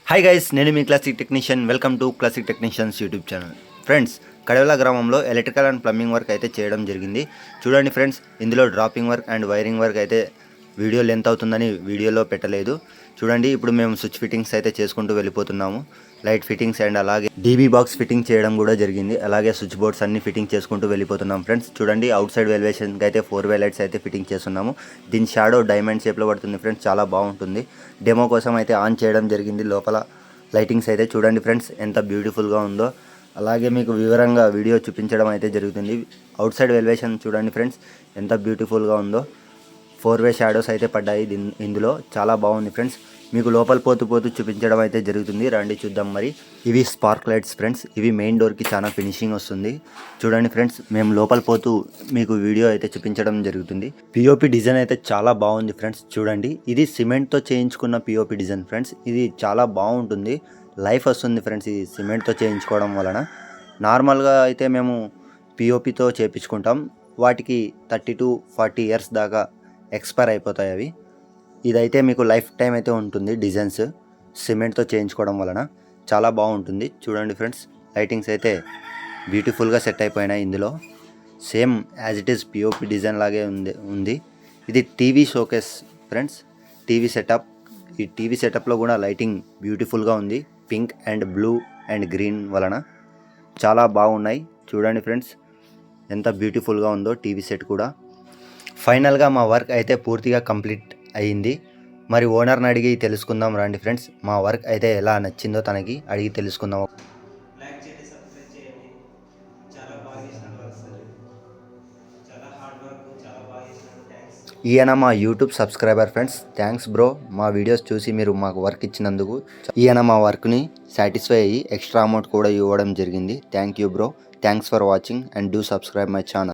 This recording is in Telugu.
హాయ్ గైస్, నేను మీ classic technician. Welcome to classic technicians YouTube channel. Friends, Kadavala గ్రామంలో ఎలక్ట్రికల్ అండ్ ప్లంబింగ్ వర్క్ అయితే చేయడం జరిగింది. చూడండి ఫ్రెండ్స్, ఇందులో dropping work and wiring work అయితే వీడియో లెంత్ అవుతుందని వీడియోలో పెట్టలేదు. చూడండి, ఇప్పుడు మేము స్విచ్ ఫిట్టింగ్స్ అయితే చేసుకుంటూ వెళ్ళిపోతున్నాము. లైట్ ఫిట్టింగ్స్ అండ్ అలాగే డీబీ బాక్స్ ఫిట్టింగ్ చేయడం కూడా జరిగింది. అలాగే స్విచ్ బోర్డ్స్ అన్ని ఫిట్టింగ్ చేసుకుంటూ వెళ్ళిపోతున్నాం. ఫ్రెండ్స్ చూడండి, అవుట్ సైడ్ వెల్వేషన్కి అయితే 4 వే లైట్స్ అయితే ఫిట్టింగ్ చేస్తున్నాము. దీని షాడో డైమండ్ షేప్లో పడుతుంది ఫ్రెండ్స్, చాలా బాగుంటుంది. డెమో కోసం అయితే ఆన్ చేయడం జరిగింది. లోపల లైటింగ్స్ అయితే చూడండి ఫ్రెండ్స్, ఎంత బ్యూటిఫుల్గా ఉందో. అలాగే మీకు వివరంగా వీడియో చూపించడం అయితే జరుగుతుంది. అవుట్ సైడ్ వెల్వేషన్ చూడండి ఫ్రెండ్స్, ఎంత బ్యూటిఫుల్గా ఉందో. 4 వే షాడోస్ అయితే పడ్డాయి ఇందులో, చాలా బాగుంది ఫ్రెండ్స్. మీకు లోపల పోతూ చూపించడం అయితే జరుగుతుంది. రండి చూద్దాం. మరి ఇవి స్పార్క్ లైట్స్ ఫ్రెండ్స్, ఇవి మెయిన్ డోర్కి చాలా ఫినిషింగ్ వస్తుంది. చూడండి ఫ్రెండ్స్, మేము లోపల పోతూ మీకు వీడియో అయితే చూపించడం జరుగుతుంది. పిఓపి డిజైన్ అయితే చాలా బాగుంది ఫ్రెండ్స్. చూడండి, ఇది సిమెంట్తో చేయించుకున్న పిఓపి డిజైన్ ఫ్రెండ్స్. ఇది చాలా బాగుంటుంది, లైఫ్ వస్తుంది ఫ్రెండ్స్ ఇది సిమెంట్తో చేయించుకోవడం వలన. నార్మల్గా అయితే మేము పిఓపితో చేయించుకుంటాం, వాటికి 30 to 40 ఇయర్స్ దాకా ఎక్స్పైర్ అయిపోతాయి అవి. ఇదైతే మీకు లైఫ్ టైం అయితే ఉంటుంది. డిజైన్స్ సిమెంట్తో చేయించుకోవడం వలన చాలా బాగుంటుంది. చూడండి ఫ్రెండ్స్, లైటింగ్స్ అయితే బ్యూటిఫుల్గా సెట్ అయిపోయినాయి ఇందులో. Same as it is POP design లాగే ఉంది. ఇది TV showcase friends, TV setup. ఈ టీవీ సెటప్లో కూడా లైటింగ్ బ్యూటిఫుల్గా ఉంది. Pink and blue and green వలన చాలా బాగున్నాయి. చూడండి ఫ్రెండ్స్, ఎంత బ్యూటిఫుల్గా ఉందో టీవీ సెట్ కూడా. ఫైనల్గా మా వర్క్ అయితే పూర్తిగా కంప్లీట్ అయ్యింది. మరి ఓనర్ని అడిగి తెలుసుకుందాం రండి ఫ్రెండ్స్. మా వర్క్ అయితే ఎలా నచ్చిందో తనకి అడిగి తెలుసుకుందాం. లైక్ చేయండి, సబ్స్క్రైబ్ చేయండి. చాలా బాగా చేసినాడు వర్క్ సార్, చాలా హార్డ్ వర్క్, చాలా బాగా చేసినాడు. థ్యాంక్స్. ఈయన మా YouTube subscriber friends. Thanks bro, మా వీడియోస్ చూసి మీరు మాకు వర్క్ ఇచ్చినందుకు. ఈయన మా వర్క్ని సాటిస్ఫై అయ్యి ఎక్స్ట్రా అమౌంట్ కూడా ఇవ్వడం జరిగింది. Thank you bro. Thanks for watching and do subscribe my channel.